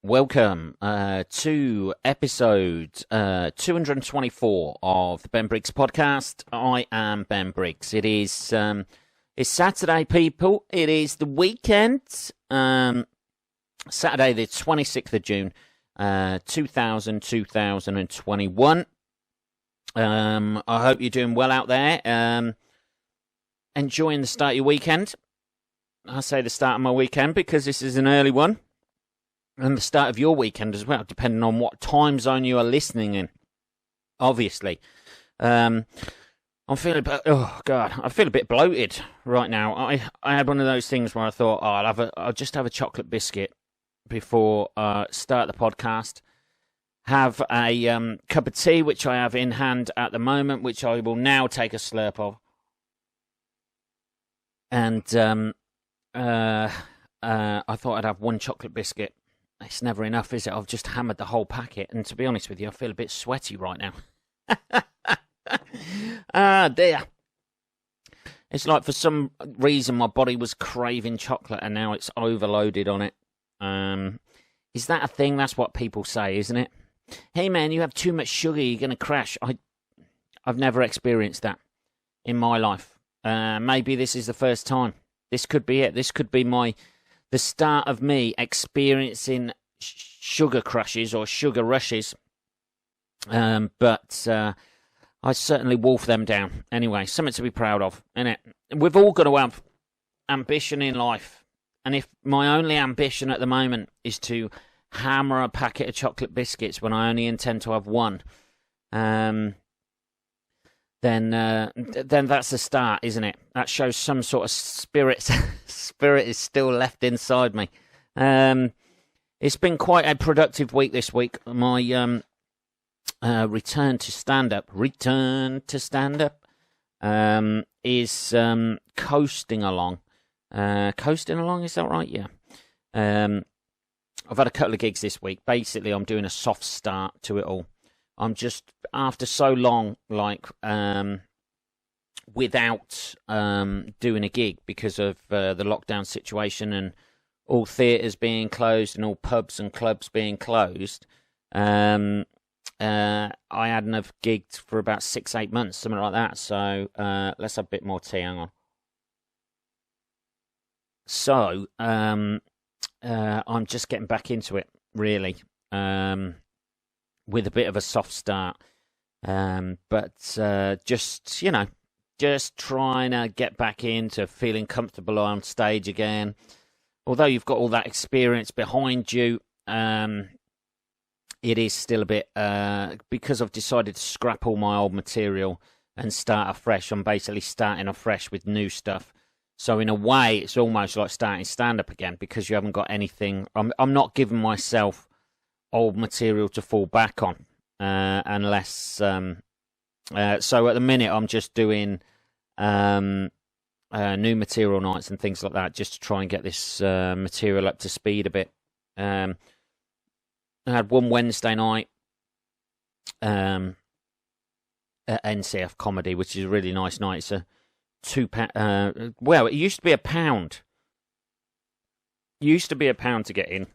Welcome to episode 224 of the Ben Briggs podcast. I am Ben Briggs. It's Saturday, people. It is the weekend. Saturday, the 26th of June, 2021. I hope you're doing well out there. Enjoying the start of your weekend. I say the start of my weekend because this is an early one. And the start of your weekend as well, depending on what time zone you are listening in. Obviously, I'm feeling. I feel a bit bloated right now. I had one of those things where I thought, I'll just have a chocolate biscuit before start the podcast. Have a cup of tea, which I have in hand at the moment, which I will now take a slurp of. And I thought I'd have one chocolate biscuit. It's never enough, is it? I've just hammered the whole packet, and to be honest with you, I feel a bit sweaty right now. Dear. It's like for some reason my body was craving chocolate, and now it's overloaded on it. Is that a thing? That's what people say, isn't it? Hey, man, you have too much sugar, you're going to crash. I've never experienced that in my life. Maybe this is the first time. This could be it. This could be the start of me experiencing sugar crushes or sugar rushes. But I certainly wolf them down. Anyway, something to be proud of, innit? We've all got to have ambition in life. And if my only ambition at the moment is to hammer a packet of chocolate biscuits when I only intend to have one, then that's the start, isn't it? That shows some sort of spirit is still left inside me. It's been quite a productive week this week. My return to stand-up is coasting along. Coasting along, is that right? Yeah. I've had a couple of gigs this week. Basically, I'm doing a soft start to it all. I'm just, after so long, without doing a gig because of the lockdown situation and all theatres being closed and all pubs and clubs being closed, I hadn't have gigged for about 6-8 months, something like that. So let's have a bit more tea, hang on. So I'm just getting back into it, really. With a bit of a soft start, but just trying to get back into feeling comfortable on stage again. Although you've got all that experience behind you, it is still a bit, because I've decided to scrap all my old material and start afresh. I'm basically starting afresh with new stuff. So in a way, it's almost like starting stand-up again because you haven't got anything. I'm not giving myself old material to fall back on, unless so at the minute I'm just doing new material nights and things like that, just to try and get this material up to speed a bit. I had one Wednesday night at NCF Comedy, which is a really nice night. It's a £2. Well, it used to be £1. Used to be £1 to get in.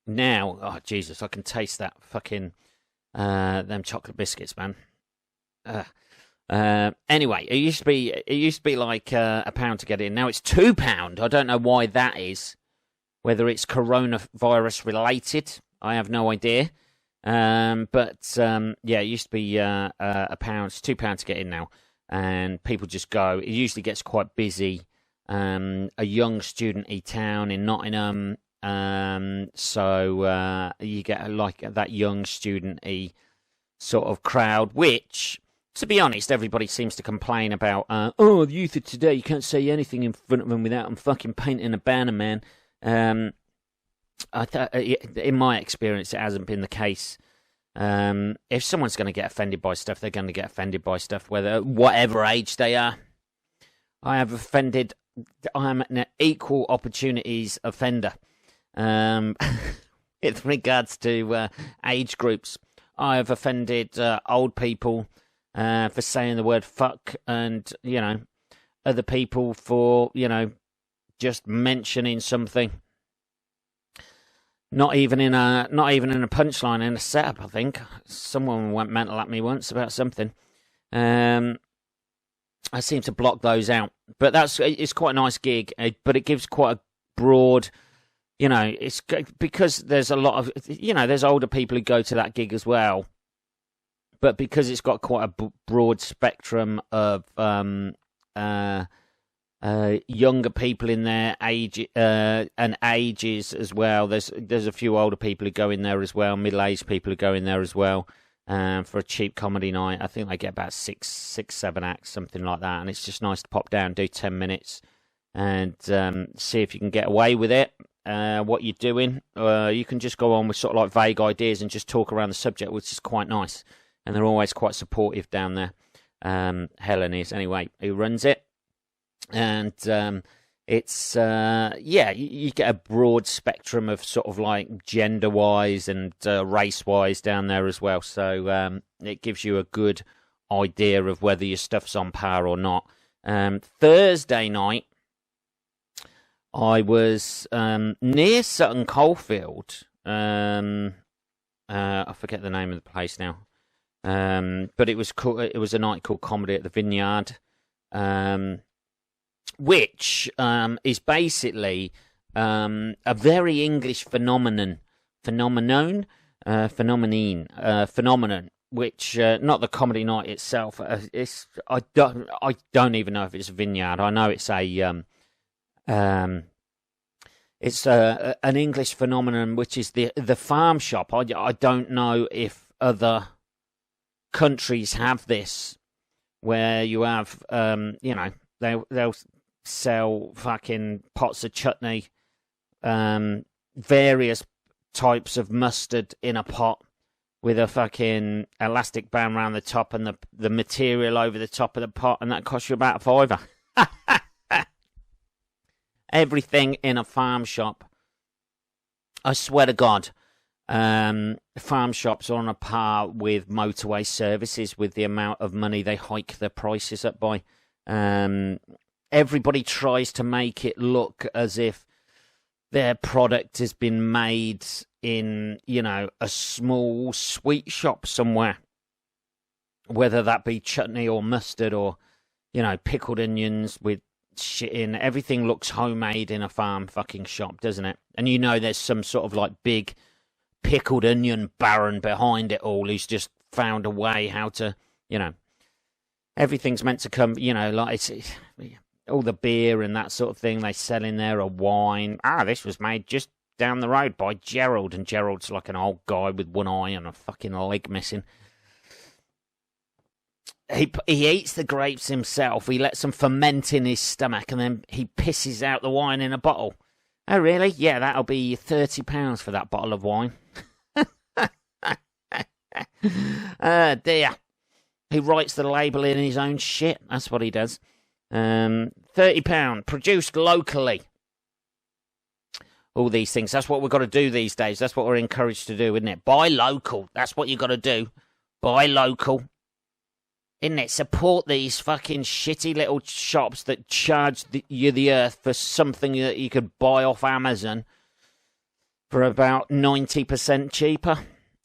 Now, oh Jesus, I can taste that fucking them chocolate biscuits, man. Anyway, it used to be like £1 to get in. Now it's £2. I don't know why that is. Whether it's coronavirus related, I have no idea. But yeah, it used to be £1. It's £2 to get in now, and people just go. It usually gets quite busy. A young student-y town in Nottingham. So you get like that young student-y sort of crowd, which, to be honest, everybody seems to complain about. The youth of today, you can't say anything in front of them without them fucking painting a banner, man. In my experience, it hasn't been the case. If someone's going to get offended by stuff, they're going to get offended by stuff, whatever age they are. I am an equal opportunities offender. With regards to age groups, I have offended old people for saying the word fuck, and other people for just mentioning something. Not even in a punchline, in a setup. I think someone went mental at me once about something. I seem to block those out, but it's quite a nice gig. But it gives quite a broad, it's because there's a lot of, there's older people who go to that gig as well. But because it's got quite a broad spectrum of younger people in their age and ages as well. There's a few older people who go in there as well, middle-aged people who go in there as well. For a cheap comedy night, I think they get about six, 7 acts, something like that, and it's just nice to pop down, do 10 minutes, and see if you can get away with it. What you're doing, you can just go on with sort of like vague ideas and just talk around the subject, which is quite nice. And they're always quite supportive down there. Helen is, anyway, who runs it. And it's, you get a broad spectrum of sort of like gender-wise and race-wise down there as well. So it gives you a good idea of whether your stuff's on par or not. Thursday night, I was near Sutton Coldfield. I forget the name of the place now. But it was cool. It was a night called Comedy at the Vineyard, which is basically a very English phenomenon, which not the comedy night itself. I don't even know if it's a vineyard. I know it's an English phenomenon, which is the farm shop. I don't know if other countries have this, where you have, they'll sell fucking pots of chutney, various types of mustard in a pot with a fucking elastic band around the top and the material over the top of the pot, and that costs you about £5. Everything in a farm shop. I swear to God. Farm shops are on a par with motorway services with the amount of money they hike their prices up by. Everybody tries to make it look as if their product has been made in, a small sweet shop somewhere. Whether that be chutney or mustard or, pickled onions with shit in. Everything looks homemade in a farm fucking shop, doesn't it? And there's some sort of like big pickled onion baron behind it all who's just found a way how to, everything's meant to come, like it's all the beer and that sort of thing they sell in there, a wine. This was made just down the road by Gerald, and Gerald's like an old guy with one eye and a fucking leg missing. He eats the grapes himself, he lets them ferment in his stomach, and then he pisses out the wine in a bottle. Oh, really? Yeah, that'll be £30 for that bottle of wine. Dear. He writes the label in his own shit. That's what he does. £30, produced locally. All these things. That's what we've got to do these days. That's what we're encouraged to do, isn't it? Buy local. That's what you've got to do. Buy local. Isn't it? Support these fucking shitty little shops that charge you the earth for something that you could buy off Amazon for about 90% cheaper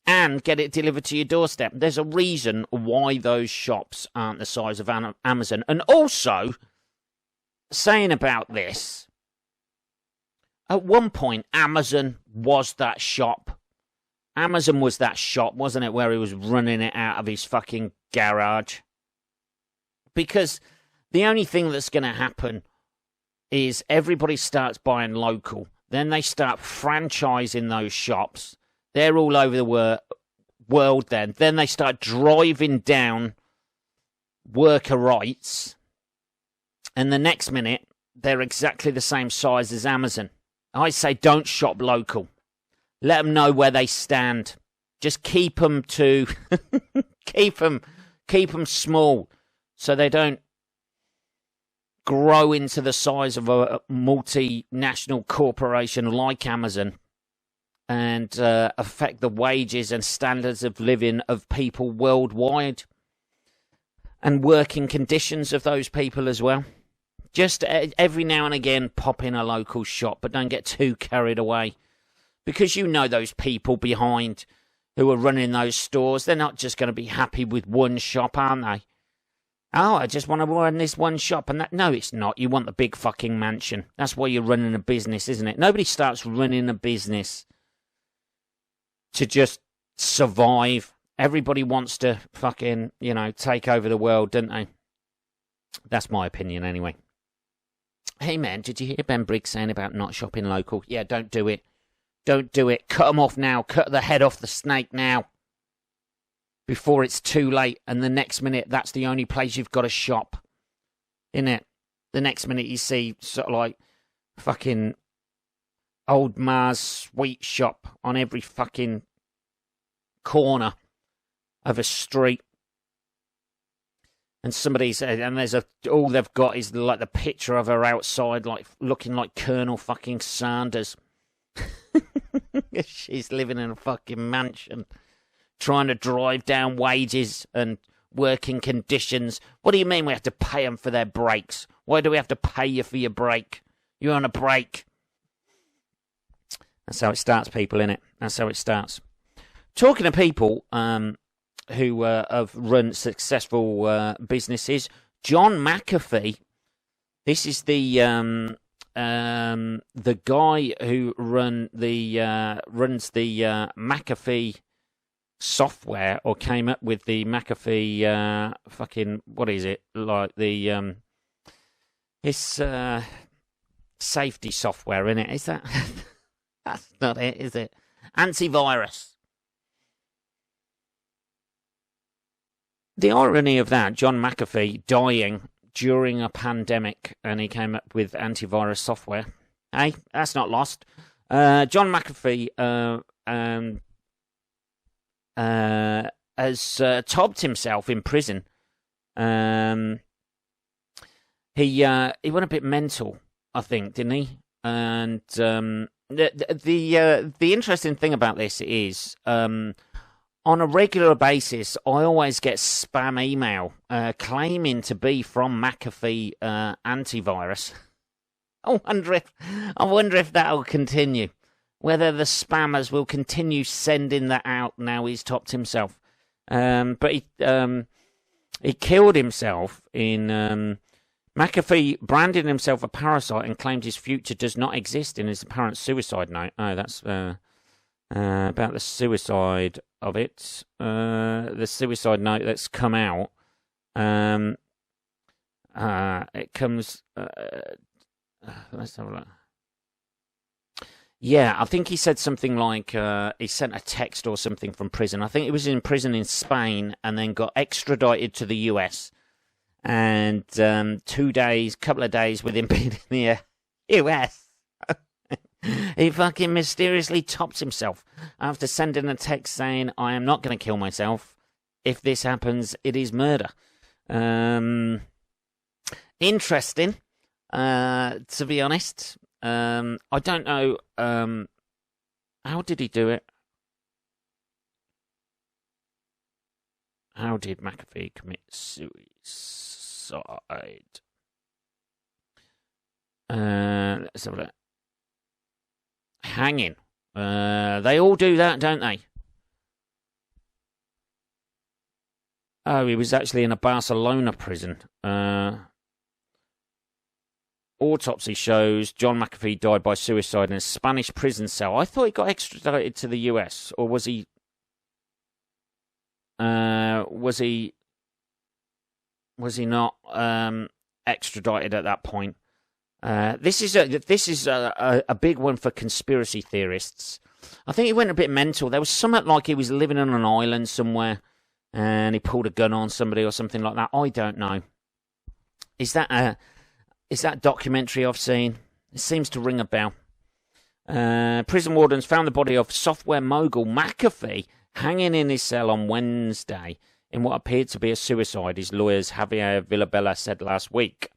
and get it delivered to your doorstep. There's a reason why those shops aren't the size of Amazon. And also, saying about this, at one point, Amazon was that shop. Amazon was that shop, wasn't it, where he was running it out of his fucking garage? Because the only thing that's going to happen is everybody starts buying local. Then they start franchising those shops. They're all over the world then. Then they start driving down worker rights. And the next minute, they're exactly the same size as Amazon. I say don't shop local. Let them know where they stand. Just keep them to... keep them small. So they don't grow into the size of a multinational corporation like Amazon and affect the wages and standards of living of people worldwide and working conditions of those people as well. Just every now and again pop in a local shop, but don't get too carried away Because you know those people behind who are running those stores, they're not just going to be happy with one shop, aren't they? Oh, I just want to run this one shop and that. No, it's not. You want the big fucking mansion. That's why you're running a business, isn't it? Nobody starts running a business to just survive. Everybody wants to fucking, take over the world, don't they? That's my opinion anyway. Hey man, did you hear Ben Briggs saying about not shopping local? Yeah, don't do it. Don't do it. Cut them off now. Cut the head off the snake now. Before it's too late, and the next minute, that's the only place you've got to shop. Innit? The next minute you see sort of like fucking Old Mars sweet shop on every fucking corner of a street. And all they've got is like the picture of her outside, like looking like Colonel fucking Sanders. She's living in a fucking mansion, trying to drive down wages and working conditions. What do you mean we have to pay them for their breaks? Why do we have to pay you for your break? You're on a break. That's how it starts, people, innit? That's how it starts. Talking to people who have run successful businesses, John McAfee. This is the guy who runs the McAfee software, or came up with the McAfee fucking, what is it, like the it's safety software, innit? Is that that's not it, is it? Antivirus. The irony of that, John McAfee dying during a pandemic, and he came up with antivirus software. Hey, that's not lost. John McAfee has tobbed himself in prison. He went a bit mental, I think, didn't he? And the interesting thing about this is, on a regular basis, I always get spam email claiming to be from McAfee antivirus. I wonder if that'll continue. Whether the spammers will continue sending that out now he's topped himself. But he killed himself in... McAfee branded himself a parasite and claimed his future does not exist in his apparent suicide note. Oh, that's about the suicide of it. The suicide note that's come out. It comes... let's have a look. Yeah, I think he said something like he sent a text or something from prison. I think he was in prison in Spain and then got extradited to the US. And couple of days with him being in the US, he fucking mysteriously tops himself after sending a text saying, I am not going to kill myself. If this happens, it is murder. Interesting, to be honest. I don't know, how did he do it? How did McAfee commit suicide? Let's have a look. Hanging. They all do that, don't they? Oh, he was actually in a Barcelona prison. Autopsy shows John McAfee died by suicide in a Spanish prison cell. I thought he got extradited to the US, or was he? Was he not extradited at that point? This is a big one for conspiracy theorists. I think he went a bit mental. There was something like he was living on an island somewhere, and he pulled a gun on somebody or something like that. I don't know. Is that documentary I've seen? It seems to ring a bell. Prison wardens found the body of software mogul McAfee hanging in his cell on Wednesday in what appeared to be a suicide, his lawyers Javier Villabella said last week.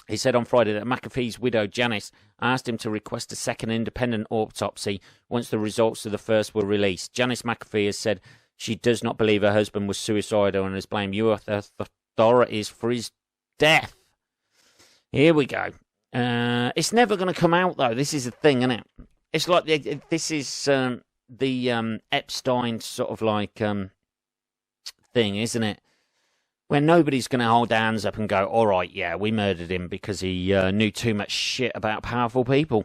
He said on Friday that McAfee's widow, Janice, asked him to request a second independent autopsy once the results of the first were released. Janice McAfee has said she does not believe her husband was suicidal and has blamed U.S. authorities for his death. Here we go. It's never going to come out, though. This is the thing, isn't it? It's like this is the Epstein sort of like thing, isn't it? Where nobody's going to hold their hands up and go, all right, yeah, we murdered him because he knew too much shit about powerful people.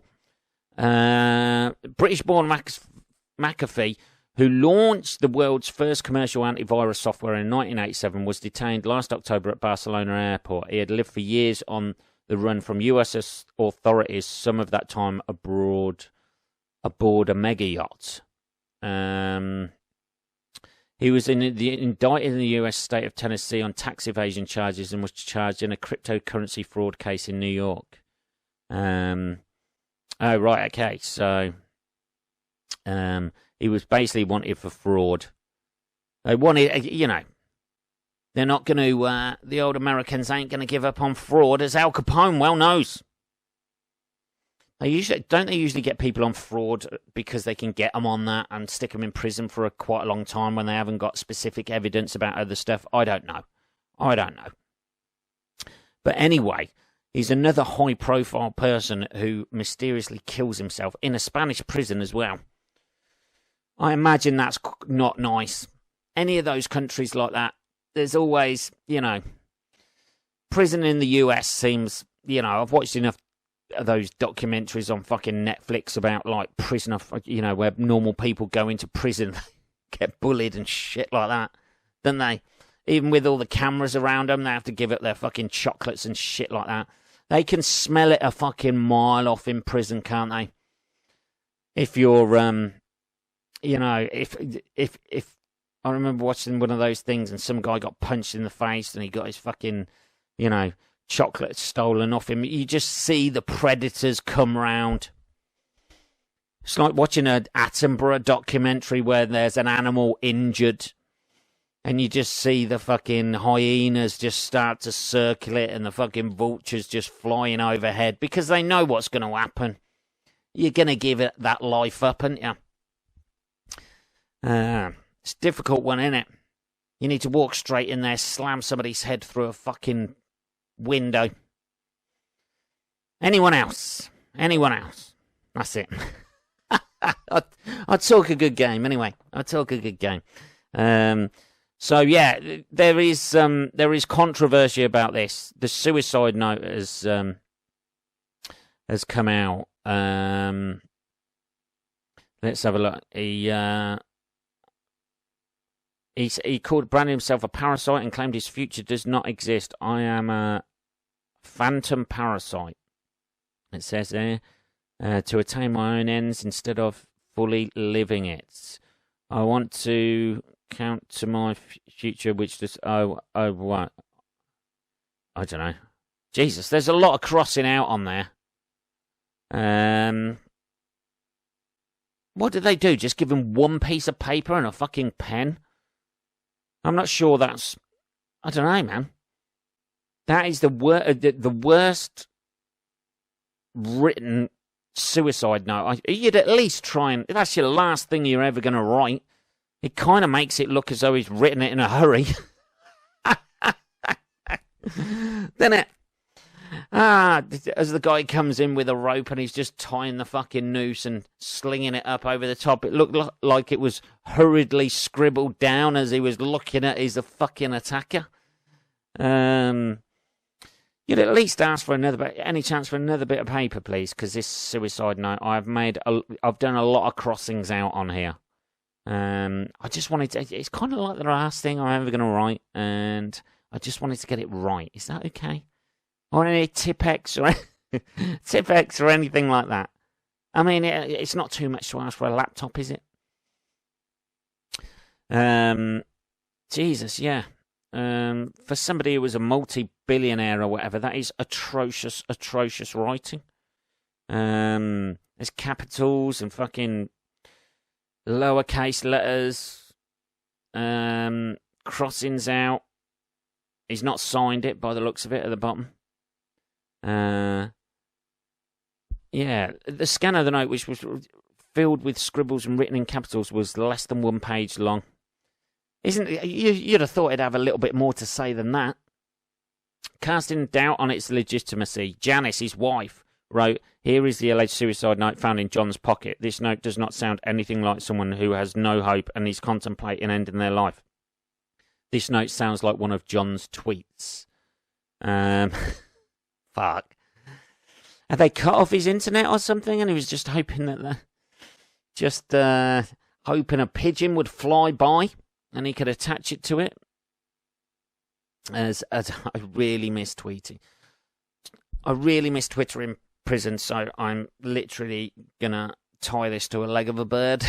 British-born McAfee, who launched the world's first commercial antivirus software in 1987, was detained last October at Barcelona airport. He had lived for years on the run from US authorities, some of that time aboard a mega yacht. He was indicted in the US state of Tennessee on tax evasion charges and was charged in a cryptocurrency fraud case in New York. Oh, right, okay. So he was basically wanted for fraud. They wanted, they're not going to, the old Americans ain't going to give up on fraud, as Al Capone well knows. Don't they usually get people on fraud because they can get them on that and stick them in prison for quite a long time when they haven't got specific evidence about other stuff? I don't know. But anyway, he's another high-profile person who mysteriously kills himself in a Spanish prison as well. I imagine that's not nice. Any of those countries like that, there's always, prison in the US seems, I've watched enough of those documentaries on fucking Netflix about like prisoner, where normal people go into prison, get bullied and shit like that, don't they? Even with all the cameras around them, they have to give up their fucking chocolates and shit like that. They can smell it a fucking mile off in prison, can't they? If you're, if I remember watching one of those things and some guy got punched in the face and he got his fucking, chocolate stolen off him. You just see the predators come round. It's like watching an Attenborough documentary where there's an animal injured and you just see the fucking hyenas just start to circulate and the fucking vultures just flying overhead because they know what's going to happen. You're going to give it that life up, aren't you? It's a difficult one, isn't it? You need to walk straight in there, slam somebody's head through a fucking window. Anyone else? That's it. I'd talk a good game anyway. So yeah, there is controversy about this. The suicide note has come out. Let's have a look. He branded himself a parasite and claimed his future does not exist. I am a phantom parasite, it says there, to attain my own ends instead of fully living it. I want to count to my future, which does... what? I don't know. Jesus, there's a lot of crossing out on there. What did they do? Just give him one piece of paper and a fucking pen? I'm not sure that's... I don't know, man. That is the worst written suicide note. You'd at least try and... That's your last thing you're ever going to write. It kind of makes it look as though he's written it in a hurry. Doesn't it? As the guy comes in with a rope and he's just tying the fucking noose and slinging it up over the top, it looked like it was hurriedly scribbled down as he was looking at his fucking attacker. You'd at least ask for any chance for another bit of paper, please, because this suicide note, I've done a lot of crossings out on here. I just wanted to, it's kind of like the last thing I'm ever going to write, and I just wanted to get it right. Is that okay? Or any Tipex or anything like that. I mean, it's not too much to ask for a laptop, is it? Jesus, yeah. For somebody who was a multi-billionaire or whatever, that is atrocious writing. There's capitals and fucking lowercase letters, crossings out. He's not signed it by the looks of it at the bottom. Yeah, the scan of the note, which was filled with scribbles and written in capitals, was less than 1 page long. You'd have thought it'd have a little bit more to say than that. Casting doubt on its legitimacy, Janice, his wife, wrote, "Here is the alleged suicide note found in John's pocket. This note does not sound anything like someone who has no hope and is contemplating ending their life. This note sounds like one of John's tweets." Fuck. Had they cut off his internet or something, and he was just hoping that hoping a pigeon would fly by and he could attach it to it? As I really miss tweeting. I really miss Twitter in prison, so I'm literally gonna tie this to a leg of a bird.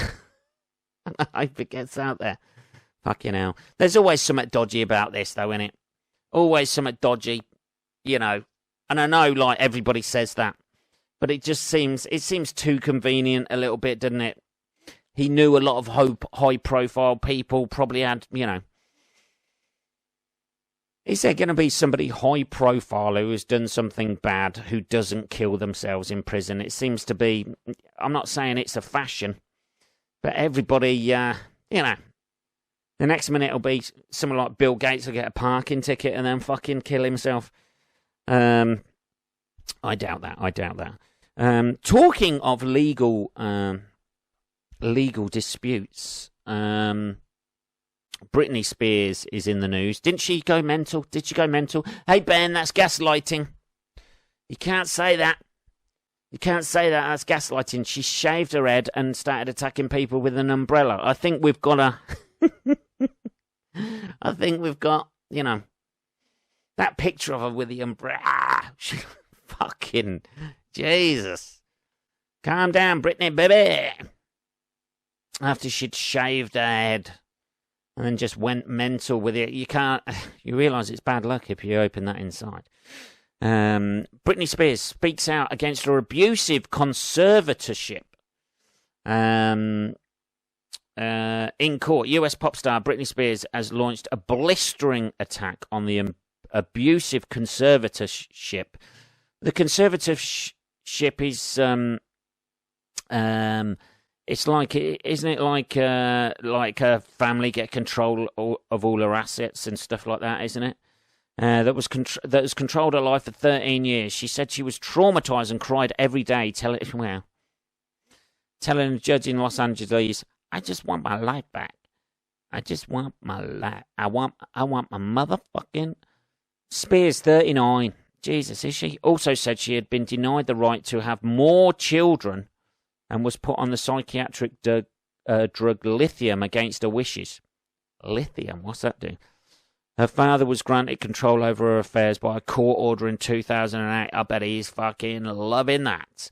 I hope it gets out there. Fucking hell. There's always something dodgy about this, though, innit? Always something dodgy, you know. And I know, like, everybody says that. But it seems too convenient a little bit, doesn't it? He knew a lot of high-profile people, probably had, you know. Is there going to be somebody high-profile who has done something bad who doesn't kill themselves in prison? It seems to be, I'm not saying it's a fashion, but everybody, you know, the next minute it'll be someone like Bill Gates will get a parking ticket and then fucking kill himself. I doubt that. Talking of legal disputes, Britney Spears is in the news. Didn't she go mental? Did she go mental? Hey, Ben, that's gaslighting. You can't say that. You can't say that. That's gaslighting. She shaved her head and started attacking people with an umbrella. I think we've got you know, that picture of her with the umbrella. Fucking Jesus. Calm down, Britney, baby. After she'd shaved her head and then just went mental with it. You realise it's bad luck if you open that inside. Britney Spears speaks out against her abusive conservatorship. In court, US pop star Britney Spears has launched a blistering attack on the abusive conservatorship. The conservatorship is it's like, isn't it like a family get control of all her assets and stuff like that, isn't it? That has controlled her life for 13 years. She said she was traumatized and cried every day, telling a judge in Los Angeles, "I just want my life back. I just want my life. I want my motherfucking..." Spears, 39. Jesus, is she? Also said she had been denied the right to have more children and was put on the psychiatric drug lithium against her wishes. Lithium, what's that do? Her father was granted control over her affairs by a court order in 2008. I bet he's fucking loving that.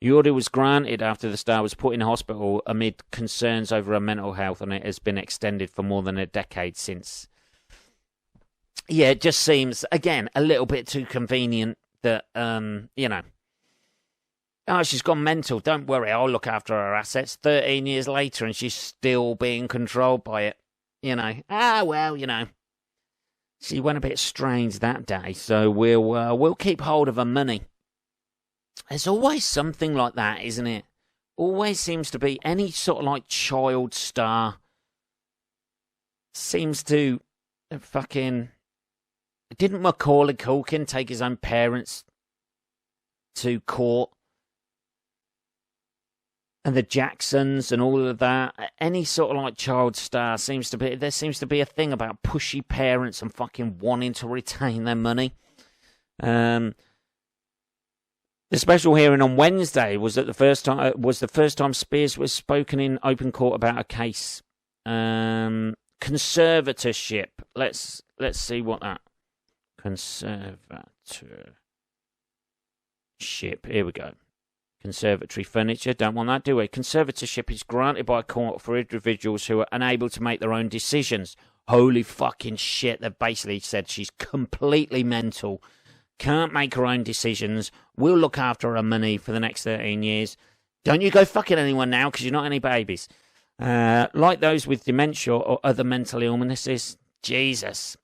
The order was granted after the star was put in hospital amid concerns over her mental health, and it has been extended for more than a decade since. Yeah, it just seems, again, a little bit too convenient that, you know, oh, she's gone mental. Don't worry, I'll look after her assets. 13 years later, and she's still being controlled by it. You know, well, you know, she went a bit strange that day, so we'll keep hold of her money. There's always something like that, isn't it? Always seems to be any sort of like child star seems to fucking... Didn't Macaulay Culkin take his own parents to court? And the Jacksons and all of that. Any sort of like child star seems to be... There seems to be a thing about pushy parents and fucking wanting to retain their money. The special hearing on Wednesday was the first time Spears was spoken in open court about a case. Conservatorship. Let's see what that... Conservatorship. Here we go. Conservatory furniture. Don't want that, do we? Conservatorship is granted by a court for individuals who are unable to make their own decisions. Holy fucking shit. They've basically said she's completely mental. Can't make her own decisions. We'll look after her money for the next 13 years. Don't you go fucking anyone now because you're not any babies. Like those with dementia or other mental illnesses. Jesus.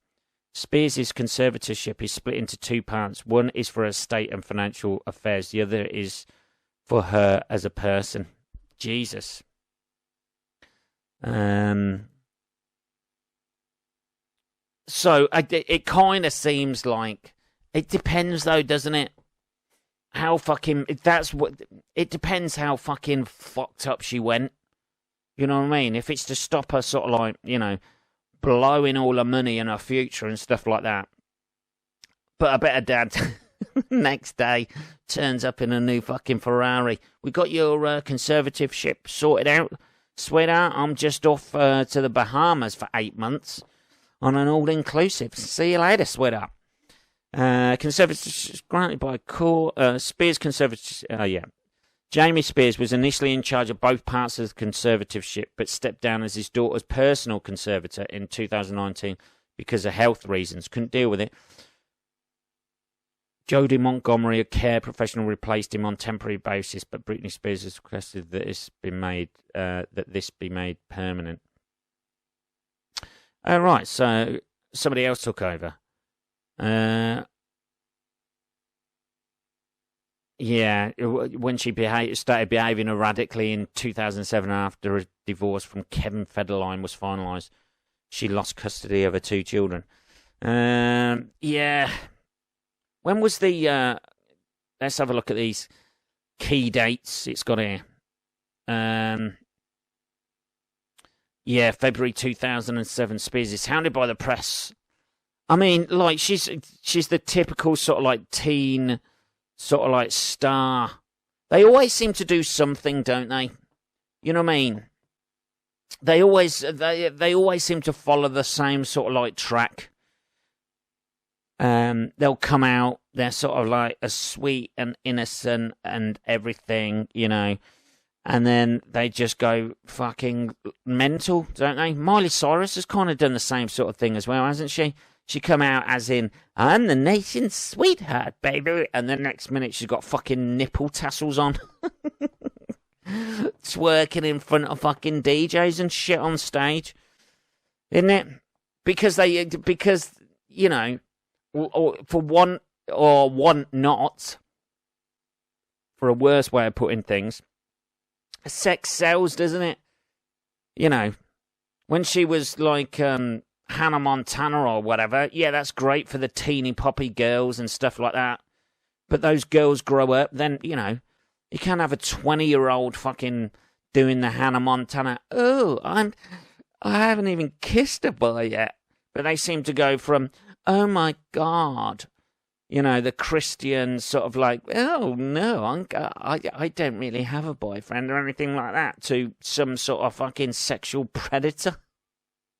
Spears' conservatorship is split into two parts. One is for her estate and financial affairs. The other is for her as a person. Jesus. So it kind of seems like... It depends, though, doesn't it? how fucking, it depends how fucking fucked up she went. You know what I mean? If it's to stop her sort of like, blowing all her money in her future and stuff like that. But I bet her dad next day turns up in a new fucking Ferrari. We got your conservatorship sorted out, sweetheart. I'm just off to the Bahamas for 8 months on an all-inclusive. See you later, sweetheart. Conservatorship granted by court. Spears conservatorship. Jamie Spears was initially in charge of both parts of the conservatorship, but stepped down as his daughter's personal conservator in 2019 because of health reasons. Couldn't deal with it. Jodie Montgomery, a care professional, replaced him on temporary basis, but Britney Spears has requested that this be made permanent. Right, so somebody else took over. Yeah, when she started behaving erratically in 2007 after a divorce from Kevin Federline was finalised, she lost custody of her 2 children. Yeah. When was the... let's have a look at these key dates it's got here. Yeah, February 2007. Spears is hounded by the press. I mean, like, she's the typical sort of like teen... sort of like star. They always seem to do something, don't they? You know what I mean? They always seem to follow the same sort of like track. They'll come out, they're sort of like as sweet and innocent and everything, and then they just go fucking mental, don't they? Miley Cyrus has kind of done the same sort of thing as well, hasn't she? She come out as in, I'm the nation's sweetheart, baby. And the next minute she's got fucking nipple tassels on. Twerking in front of fucking DJs and shit on stage. Isn't it? Because, for one or one not, for a worse way of putting things, sex sells, doesn't it? When she was like, Hannah Montana or whatever, yeah, that's great for the teeny poppy girls and stuff like that. But those girls grow up, then, you can't have a 20-year-old fucking doing the Hannah Montana. Oh, I haven't even kissed a boy yet. But they seem to go from, oh my God, the Christian sort of like, oh no, I don't really have a boyfriend or anything like that, to some sort of fucking sexual predator.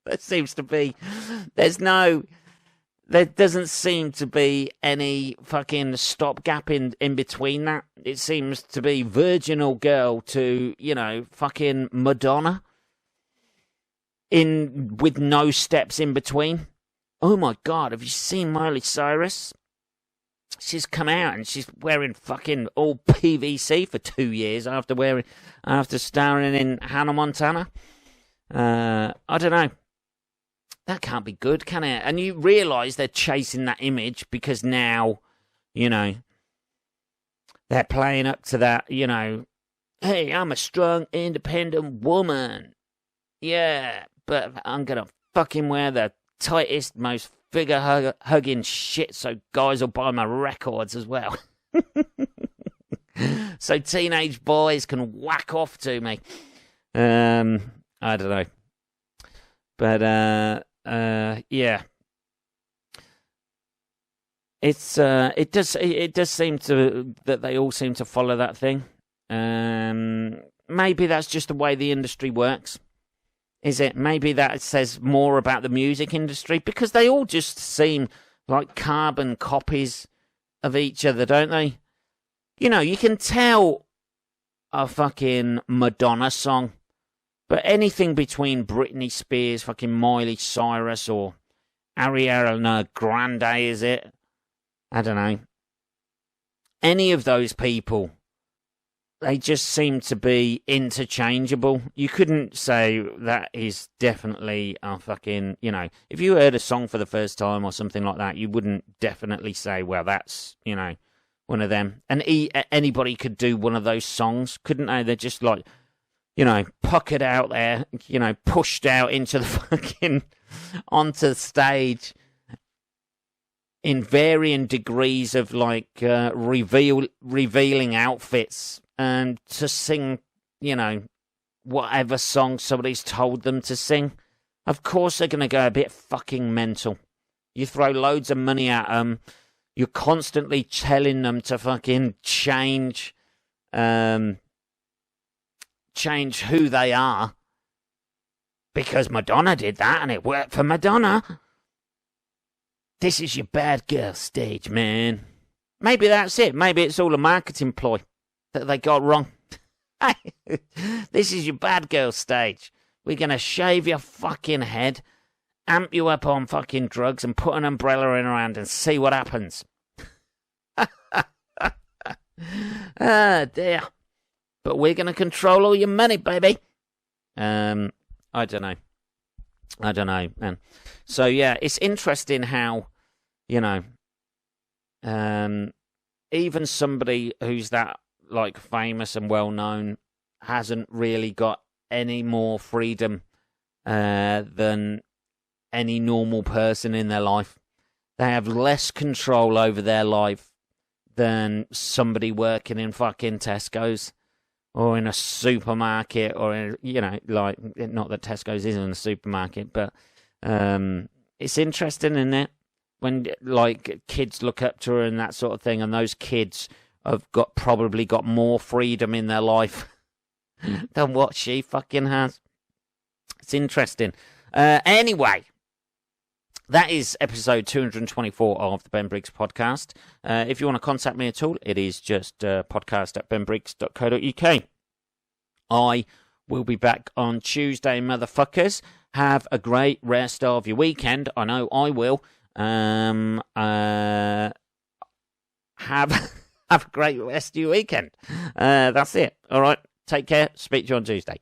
There doesn't seem to be any fucking stopgap in between that. It seems to be virginal girl to, fucking Madonna with no steps in between. Oh my God, have you seen Miley Cyrus? She's come out and she's wearing fucking all PVC for 2 years after starring in Hannah Montana. I don't know. That can't be good, can it? And you realise they're chasing that image because now, they're playing up to that, hey, I'm a strong, independent woman. Yeah, but I'm going to fucking wear the tightest, most figure-hugging shit so guys will buy my records as well. So teenage boys can whack off to me. I don't know. But, yeah. It does seem that they all seem to follow that thing. Maybe that's just the way the industry works. Is it? Maybe that says more about the music industry, because they all just seem like carbon copies of each other, don't they? You can tell a fucking Madonna song, but anything between Britney Spears, fucking Miley Cyrus, or Ariana Grande, is it? I don't know. Any of those people, they just seem to be interchangeable. You couldn't say that is definitely a fucking, if you heard a song for the first time or something like that, you wouldn't definitely say, well, that's, one of them. And anybody could do one of those songs, couldn't they? They're just like, puckered out there, pushed out into the fucking, onto the stage in varying degrees of like revealing outfits and to sing, you know, whatever song somebody's told them to sing. Of course they're going to go a bit fucking mental. You throw loads of money at them. You're constantly telling them to fucking change who they are. Because Madonna did that and it worked for Madonna. This is your bad girl stage, man. Maybe that's it. Maybe it's all a marketing ploy that they got wrong. This is your bad girl stage. We're going to shave your fucking head, amp you up on fucking drugs, and put an umbrella in her hand and see what happens. Ah, dear. But we're going to control all your money, baby. I don't know, man. So, yeah, it's interesting how, you know, even somebody who's that, like, famous and well-known hasn't really got any more freedom than any normal person in their life. They have less control over their life than somebody working in fucking Tesco's or in a supermarket or, in, you know, like, not that Tesco's isn't a supermarket, but it's interesting, isn't it? When, like, kids look up to her and that sort of thing, and those kids have probably got more freedom in their life than what she fucking has. It's interesting. Anyway, that is episode 224 of the Ben Briggs podcast. If you want to contact me at all, it is just podcast@benbriggs.co.uk. I will be back on Tuesday, motherfuckers. Have a great rest of your weekend. I know I will. Have a great rest of your weekend. That's it. All right. Take care. Speak to you on Tuesday.